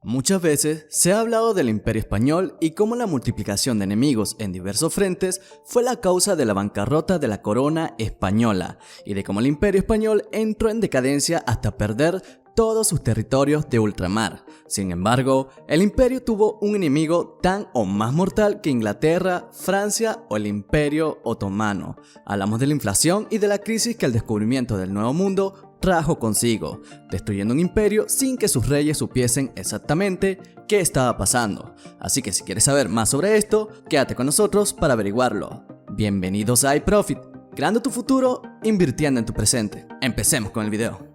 Muchas veces se ha hablado del Imperio Español y cómo la multiplicación de enemigos en diversos frentes fue la causa de la bancarrota de la corona española y de cómo el Imperio Español entró en decadencia hasta perder todos sus territorios de ultramar. Sin embargo, el imperio tuvo un enemigo tan o más mortal que Inglaterra, Francia o el Imperio Otomano. Hablamos de la inflación y de la crisis que el descubrimiento del Nuevo Mundo trajo consigo, destruyendo un imperio sin que sus reyes supiesen exactamente qué estaba pasando. Así que si quieres saber más sobre esto, quédate con nosotros para averiguarlo. Bienvenidos a iProfit, creando tu futuro, invirtiendo en tu presente. Empecemos con el video.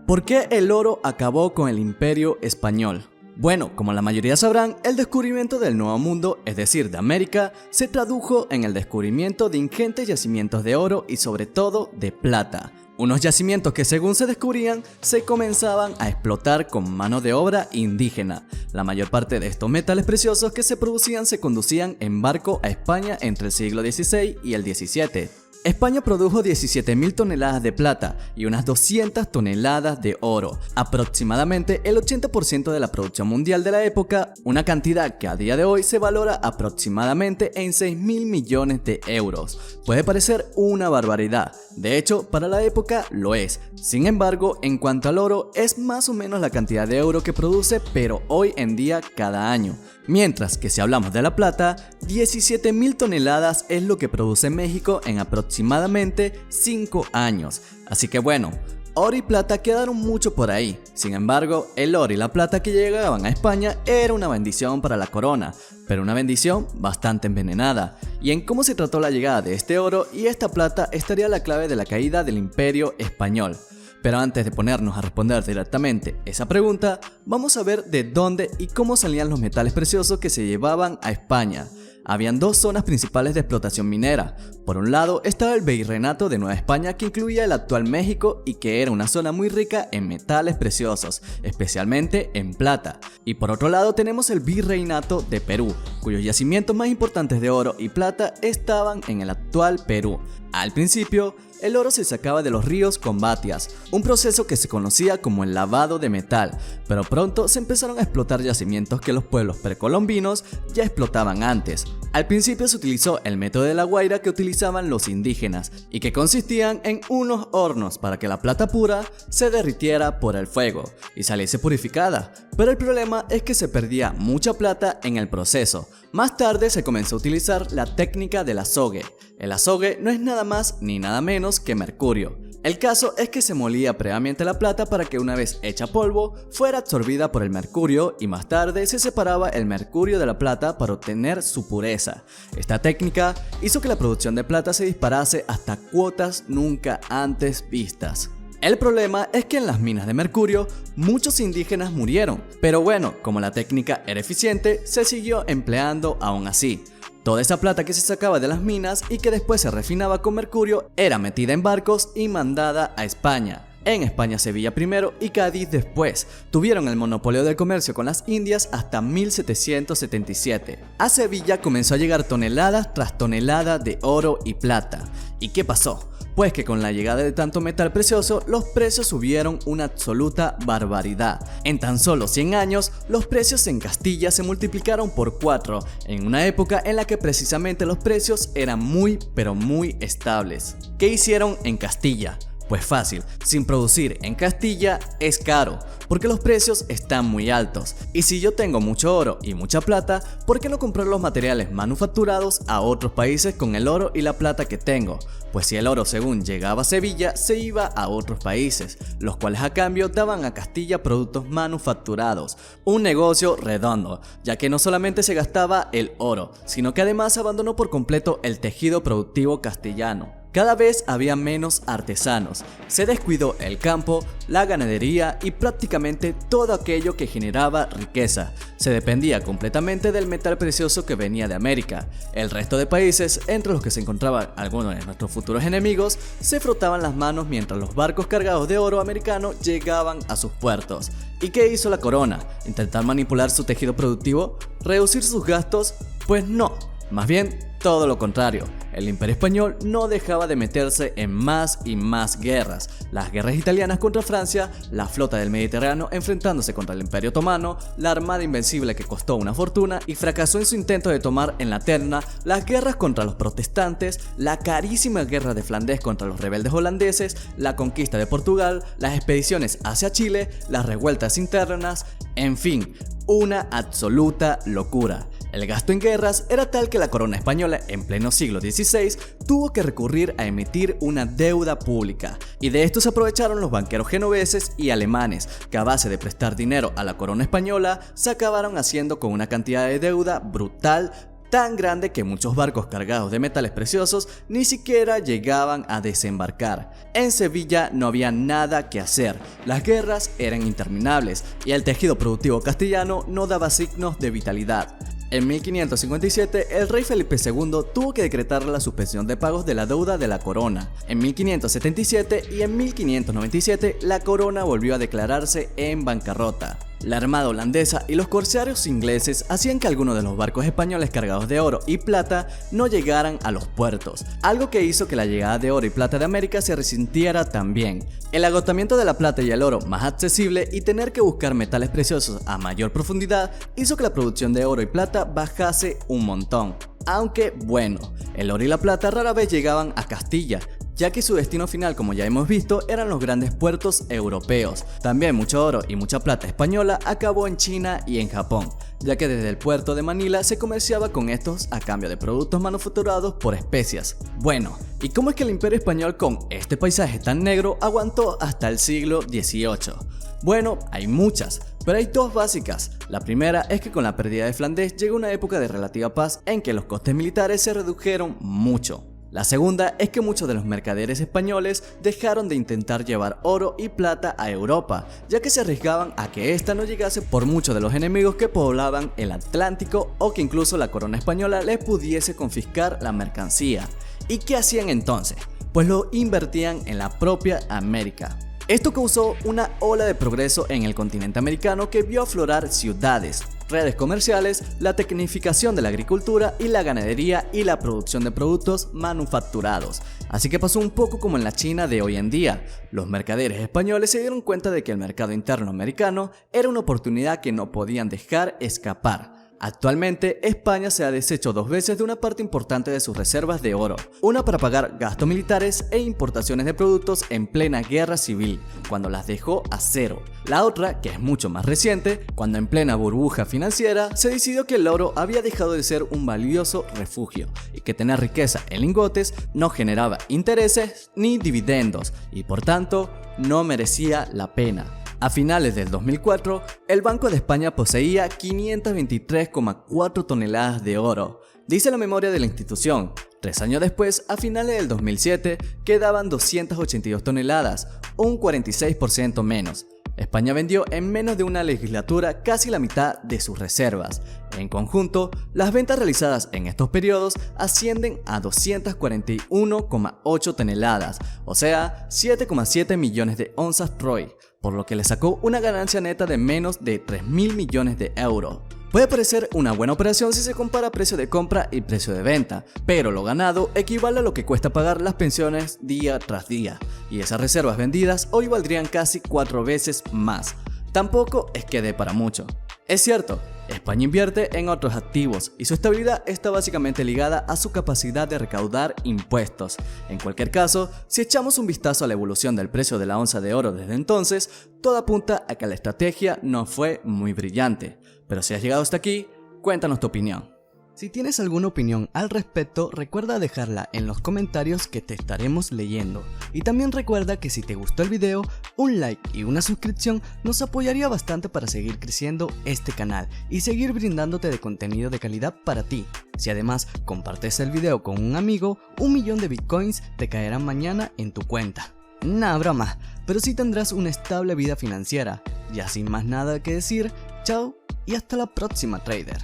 ¿Por qué el oro acabó con el Imperio Español? Bueno, como la mayoría sabrán, el descubrimiento del Nuevo Mundo, es decir, de América, se tradujo en el descubrimiento de ingentes yacimientos de oro y sobre todo de plata. Unos yacimientos que según se descubrían, se comenzaban a explotar con mano de obra indígena. La mayor parte de estos metales preciosos que se producían se conducían en barco a España entre el siglo XVI y el XVII. España produjo 17.000 toneladas de plata y unas 200 toneladas de oro, aproximadamente el 80% de la producción mundial de la época, una cantidad que a día de hoy se valora aproximadamente en 6.000 millones de euros. Puede parecer una barbaridad, de hecho para la época lo es. Sin embargo, en cuanto al oro, es más o menos la cantidad de oro que produce, pero hoy en día cada año. Mientras que si hablamos de la plata, 17.000 toneladas es lo que produce México en aproximadamente 5 años. Así que bueno, oro y plata quedaron mucho por ahí. Sin embargo, el oro y la plata que llegaban a España era una bendición para la corona, pero una bendición bastante envenenada. Y en cómo se trató la llegada de este oro y esta plata estaría la clave de la caída del Imperio Español. Pero antes de ponernos a responder directamente esa pregunta, vamos a ver de dónde y cómo salían los metales preciosos que se llevaban a España. Habían dos zonas principales de explotación minera. Por un lado estaba el Virreinato de Nueva España, que incluía el actual México y que era una zona muy rica en metales preciosos, especialmente en plata. Y por otro lado tenemos el Virreinato de Perú, cuyos yacimientos más importantes de oro y plata estaban en el actual Perú. Al principio, el oro se sacaba de los ríos con batias, un proceso que se conocía como el lavado de metal, pero pronto se empezaron a explotar yacimientos que los pueblos precolombinos ya explotaban antes. Al principio se utilizó el método de la guaira que utilizaban los indígenas y que consistían en unos hornos para que la plata pura se derritiera por el fuego y saliese purificada, pero el problema es que se perdía mucha plata en el proceso. Más tarde se comenzó a utilizar la técnica del azogue. El azogue no es nada más ni nada menos que mercurio. El caso es que se molía previamente la plata para que una vez hecha polvo fuera absorbida por el mercurio y más tarde se separaba el mercurio de la plata para obtener su pureza. Esta técnica hizo que la producción de plata se disparase hasta cuotas nunca antes vistas. El problema es que en las minas de mercurio muchos indígenas murieron, pero bueno, como la técnica era eficiente, se siguió empleando aún así. Toda esa plata que se sacaba de las minas y que después se refinaba con mercurio era metida en barcos y mandada a España. En España, Sevilla primero y Cádiz después tuvieron el monopolio del comercio con las Indias hasta 1777. A Sevilla comenzó a llegar toneladas tras toneladas de oro y plata. ¿Y qué pasó? Pues que con la llegada de tanto metal precioso, los precios subieron una absoluta barbaridad. En tan solo 100 años, los precios en Castilla se multiplicaron por 4, en una época en la que precisamente los precios eran muy pero muy estables. ¿Qué hicieron en Castilla? Pues fácil, sin producir en Castilla es caro, porque los precios están muy altos. Y si yo tengo mucho oro y mucha plata, ¿por qué no comprar los materiales manufacturados a otros países con el oro y la plata que tengo? Pues si el oro según llegaba a Sevilla, se iba a otros países, los cuales a cambio daban a Castilla productos manufacturados. Un negocio redondo, ya que no solamente se gastaba el oro, sino que además abandonó por completo el tejido productivo castellano. Cada vez había menos artesanos, se descuidó el campo, la ganadería y prácticamente todo aquello que generaba riqueza. Se dependía completamente del metal precioso que venía de América. El resto de países, entre los que se encontraban algunos de nuestros futuros enemigos, se frotaban las manos mientras los barcos cargados de oro americano llegaban a sus puertos. ¿Y qué hizo la corona? ¿Intentar manipular su tejido productivo? ¿Reducir sus gastos? Pues no, más bien todo lo contrario. el Imperio Español no dejaba de meterse en más y más guerras. Las guerras italianas contra Francia, la flota del Mediterráneo enfrentándose contra el Imperio Otomano, la Armada Invencible que costó una fortuna y fracasó en su intento de tomar en la Terna, las guerras contra los protestantes, la carísima guerra de Flandes contra los rebeldes holandeses, la conquista de Portugal, las expediciones hacia Chile, las revueltas internas, en fin, una absoluta locura. El gasto en guerras era tal que la corona española en pleno siglo XVI tuvo que recurrir a emitir una deuda pública, y de esto se aprovecharon los banqueros genoveses y alemanes, que a base de prestar dinero a la corona española se acabaron haciendo con una cantidad de deuda brutal, tan grande que muchos barcos cargados de metales preciosos ni siquiera llegaban a desembarcar. En Sevilla no había nada que hacer, las guerras eran interminables y el tejido productivo castellano no daba signos de vitalidad. En 1557, el rey Felipe II tuvo que decretar la suspensión de pagos de la deuda de la corona. En 1577 y en 1597, la corona volvió a declararse en bancarrota. La armada holandesa y los corsarios ingleses hacían que algunos de los barcos españoles cargados de oro y plata no llegaran a los puertos, algo que hizo que la llegada de oro y plata de América se resintiera también. El agotamiento de la plata y el oro más accesible y tener que buscar metales preciosos a mayor profundidad hizo que la producción de oro y plata bajase un montón. Aunque bueno, el oro y la plata rara vez llegaban a Castilla, ya que su destino final, como ya hemos visto, eran los grandes puertos europeos. También mucho oro y mucha plata española acabó en China y en Japón, ya que desde el puerto de Manila se comerciaba con estos a cambio de productos manufacturados por especias. Bueno, ¿y cómo es que el Imperio Español con este paisaje tan negro aguantó hasta el siglo XVIII? Bueno, hay muchas, pero hay dos básicas. La primera es que con la pérdida de Flandes llegó una época de relativa paz en que los costes militares se redujeron mucho. La segunda es que muchos de los mercaderes españoles dejaron de intentar llevar oro y plata a Europa, ya que se arriesgaban a que ésta no llegase por muchos de los enemigos que poblaban el Atlántico o que incluso la corona española les pudiese confiscar la mercancía. ¿Y qué hacían entonces? Pues lo invertían en la propia América. Esto causó una ola de progreso en el continente americano que vio aflorar ciudades, redes comerciales, la tecnificación de la agricultura y la ganadería y la producción de productos manufacturados. Así que pasó un poco como en la China de hoy en día. Los mercaderes españoles se dieron cuenta de que el mercado interno americano era una oportunidad que no podían dejar escapar. Actualmente, España se ha deshecho 2 veces de una parte importante de sus reservas de oro, una para pagar gastos militares e importaciones de productos en plena guerra civil, cuando las dejó a cero. La otra, que es mucho más reciente, cuando en plena burbuja financiera se decidió que el oro había dejado de ser un valioso refugio y que tener riqueza en lingotes no generaba intereses ni dividendos y por tanto no merecía la pena. A finales del 2004, el Banco de España poseía 523,4 toneladas de oro. Dice la memoria de la institución. 3 años después, a finales del 2007, quedaban 282 toneladas, un 46% menos. España vendió en menos de una legislatura casi la mitad de sus reservas. En conjunto, las ventas realizadas en estos periodos ascienden a 241,8 toneladas, o sea, 7,7 millones de onzas Troy, por lo que le sacó una ganancia neta de menos de 3.000 millones de euros. Puede parecer una buena operación si se compara precio de compra y precio de venta, pero lo ganado equivale a lo que cuesta pagar las pensiones día tras día, y esas reservas vendidas hoy valdrían casi 4 veces más. Tampoco es que dé para mucho. Es cierto, España invierte en otros activos y su estabilidad está básicamente ligada a su capacidad de recaudar impuestos. En cualquier caso, si echamos un vistazo a la evolución del precio de la onza de oro desde entonces, todo apunta a que la estrategia no fue muy brillante. Pero si has llegado hasta aquí, cuéntanos tu opinión. Si tienes alguna opinión al respecto, recuerda dejarla en los comentarios que te estaremos leyendo. Y también recuerda que si te gustó el video, un like y una suscripción nos apoyaría bastante para seguir creciendo este canal y seguir brindándote de contenido de calidad para ti. Si además compartes el video con un amigo, 1.000.000 de bitcoins te caerán mañana en tu cuenta. Nah, broma, pero sí tendrás una estable vida financiera. Ya sin más nada que decir, chao y hasta la próxima, trader.